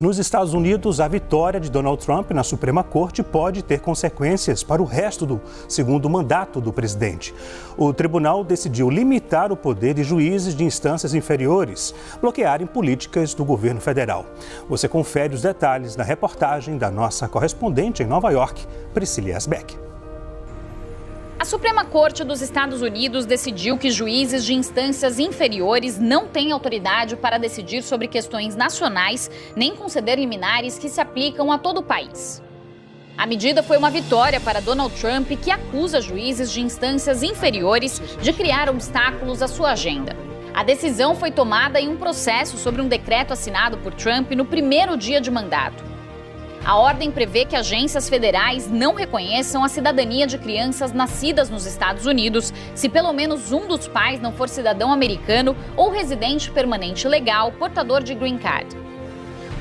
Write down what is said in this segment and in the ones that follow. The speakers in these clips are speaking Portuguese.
Nos Estados Unidos, a vitória de Donald Trump na Suprema Corte pode ter consequências para o resto do segundo mandato do presidente. O tribunal decidiu limitar o poder de juízes de instâncias inferiores, bloquearem políticas do governo federal. Você confere os detalhes na reportagem da nossa correspondente em Nova York, Priscila Asbeck. A Suprema Corte dos Estados Unidos decidiu que juízes de instâncias inferiores não têm autoridade para decidir sobre questões nacionais, nem conceder liminares que se aplicam a todo o país. A medida foi uma vitória para Donald Trump, que acusa juízes de instâncias inferiores de criar obstáculos à sua agenda. A decisão foi tomada em um processo sobre um decreto assinado por Trump no primeiro dia de mandato. A ordem prevê que agências federais não reconheçam a cidadania de crianças nascidas nos Estados Unidos se pelo menos um dos pais não for cidadão americano ou residente permanente legal, portador de green card.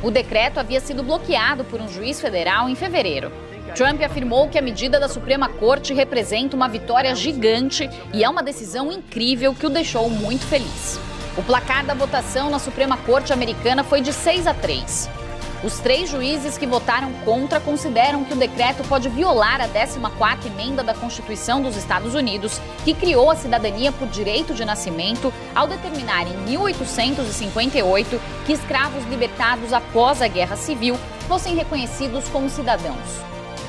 O decreto havia sido bloqueado por um juiz federal em fevereiro. Trump afirmou que a medida da Suprema Corte representa uma vitória gigante e é uma decisão incrível que o deixou muito feliz. O placar da votação na Suprema Corte americana foi de 6-3. Os 3 juízes que votaram contra consideram que o decreto pode violar a 14ª emenda da Constituição dos Estados Unidos, que criou a cidadania por direito de nascimento ao determinar em 1858 que escravos libertados após a Guerra Civil fossem reconhecidos como cidadãos.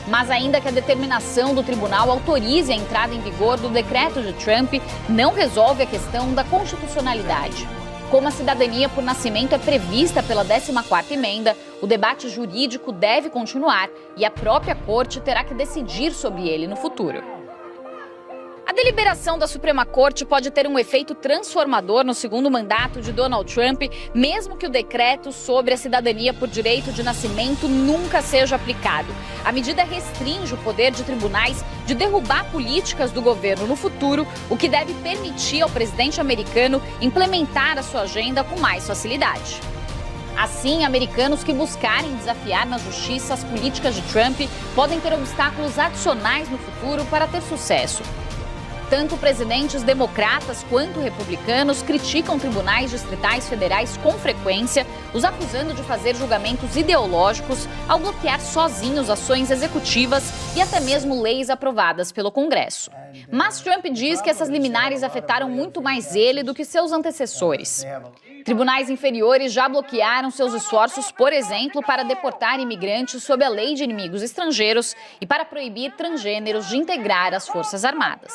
Mas ainda que a determinação do tribunal autorize a entrada em vigor do decreto de Trump, não resolve a questão da constitucionalidade. Como a cidadania por nascimento é prevista pela 14ª emenda, o debate jurídico deve continuar e a própria Corte terá que decidir sobre ele no futuro. A deliberação da Suprema Corte pode ter um efeito transformador no segundo mandato de Donald Trump, mesmo que o decreto sobre a cidadania por direito de nascimento nunca seja aplicado. A medida restringe o poder de tribunais de derrubar políticas do governo no futuro, o que deve permitir ao presidente americano implementar a sua agenda com mais facilidade. Assim, americanos que buscarem desafiar na justiça as políticas de Trump podem ter obstáculos adicionais no futuro para ter sucesso. Tanto presidentes democratas quanto republicanos criticam tribunais distritais federais com frequência, os acusando de fazer julgamentos ideológicos ao bloquear sozinhos ações executivas e até mesmo leis aprovadas pelo Congresso. Mas Trump diz que essas liminares afetaram muito mais ele do que seus antecessores. Tribunais inferiores já bloquearam seus esforços, por exemplo, para deportar imigrantes sob a lei de inimigos estrangeiros e para proibir transgêneros de integrar as Forças Armadas.